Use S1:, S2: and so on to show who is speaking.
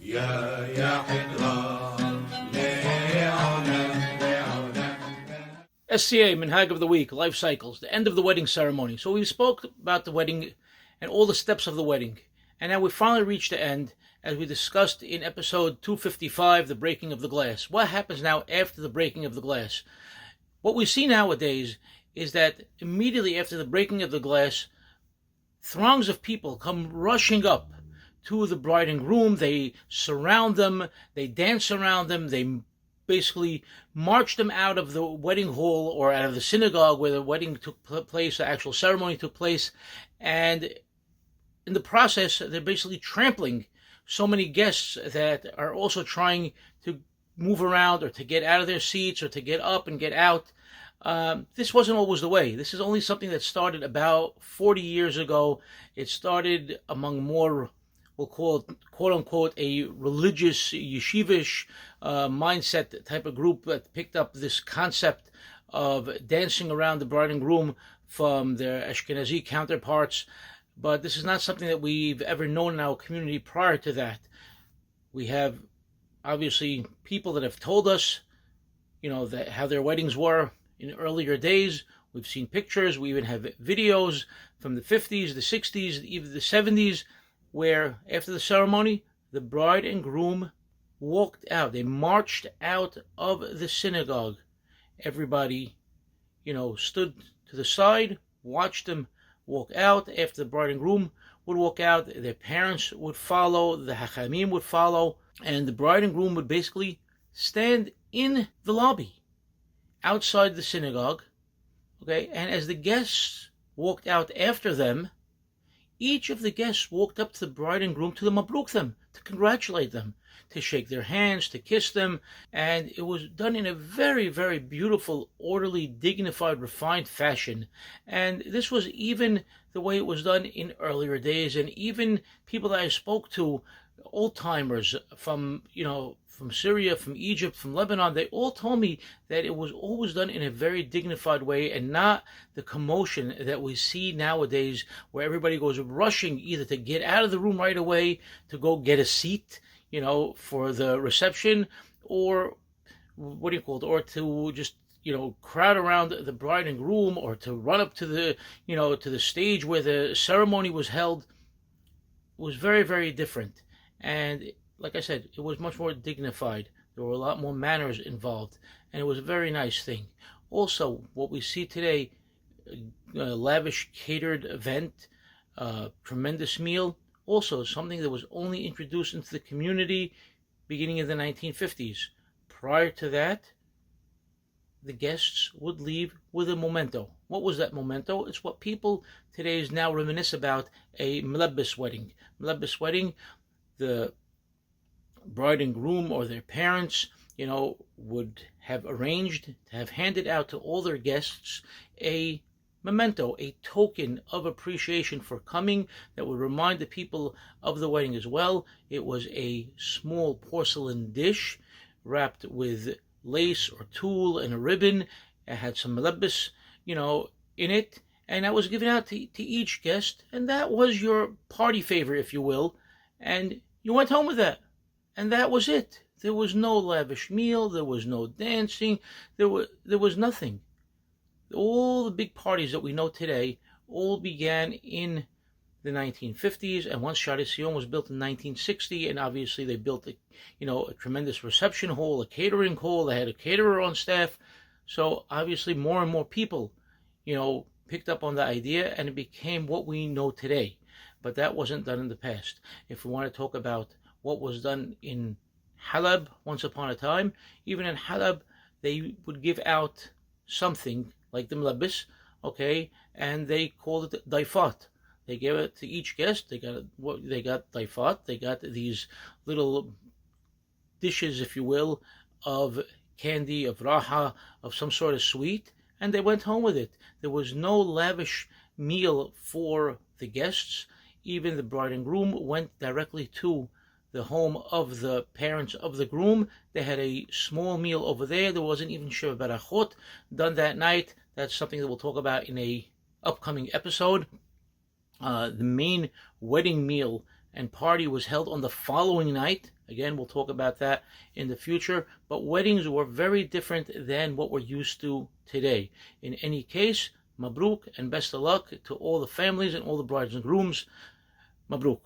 S1: SCA Minhag of the Week, Life Cycles, the end of the wedding ceremony. So we spoke about the wedding and all the steps of the wedding. And now we finally reached the end, as we discussed in episode 255, the breaking of the glass. What happens now after the breaking of the glass? What we see nowadays is that immediately after the breaking of the glass, throngs of people come rushing up to the bride and groom. They surround them, they dance around them, they basically march them out of the wedding hall or out of the synagogue where the wedding took place, the actual ceremony took place, and in the process, they're basically trampling so many guests that are also trying to move around or to get out of their seats or to get up and get out. This wasn't always the way. This is only something that started about 40 years ago. It started among more, we'll call it, quote-unquote, a religious, yeshivish mindset type of group that picked up this concept of dancing around the bride and groom from their Ashkenazi counterparts. But this is not something that we've ever known in our community prior to that. We have, obviously, people that have told us, that how their weddings were in earlier days. We've seen pictures. We even have videos from the 50s, the 60s, even the 70s, where after the ceremony, the bride and groom walked out. They marched out of the synagogue. Everybody, stood to the side, watched them walk out. After the bride and groom would walk out, their parents would follow, the hachamim would follow, and the bride and groom would basically stand in the lobby outside the synagogue. Okay, and as the guests walked out after them, each of the guests walked up to the bride and groom to mabruk them, to congratulate them, to shake their hands, to kiss them, and it was done in a very, very beautiful, orderly, dignified, refined fashion. And this was even the way it was done in earlier days, and even people that I spoke to, old-timers from Syria, from Egypt, from Lebanon, they all told me that it was always done in a very dignified way and not the commotion that we see nowadays where everybody goes rushing either to get out of the room right away, to go get a seat, for the reception, or or to just, crowd around the bride and groom, or to run up to the, to the stage where the ceremony was held. It was very, very different. And like I said, it was much more dignified. There were a lot more manners involved, and it was a very nice thing. Also, what we see today, a lavish catered event, tremendous meal, also something that was only introduced into the community beginning in the 1950s. Prior to that, the guests would leave with a memento. What was that memento? It's what people today is now reminisce about, a mlebbis wedding. Mlebbis wedding, the bride and groom or their parents, would have arranged to have handed out to all their guests a memento, a token of appreciation for coming that would remind the people of the wedding as well. It was a small porcelain dish wrapped with lace or tulle and a ribbon. It had some mlebbis, in it, and that was given out to each guest, and that was your party favor, if you will, and you went home with that. And that was it. There was no lavish meal. There was no dancing. There was nothing. All the big parties that we know today all began in the 1950s. And once Shaarei Zion was built in 1960, and obviously they built a tremendous reception hall, a catering hall. They had a caterer on staff. So obviously more and more people, picked up on the idea, and it became what we know today. But that wasn't done in the past. If we want to talk about what was done in Halab once upon a time, even in Halab, they would give out something like the mlebbis, okay, and they called it daifat. They gave it to each guest. They got daifat. They got these little dishes, if you will, of candy, of raha, of some sort of sweet, and they went home with it. There was no lavish meal for the guests. Even the bride and groom went directly to the home of the parents of the groom. They had a small meal over there. There wasn't even Sheva Barachot done that night. That's something that we'll talk about in a upcoming episode. The main wedding meal and party was held on the following night. Again, we'll talk about that in the future, but weddings were very different than what we're used to today. In any case, Mabruk and best of luck to all the families and all the brides and grooms. Mabruk.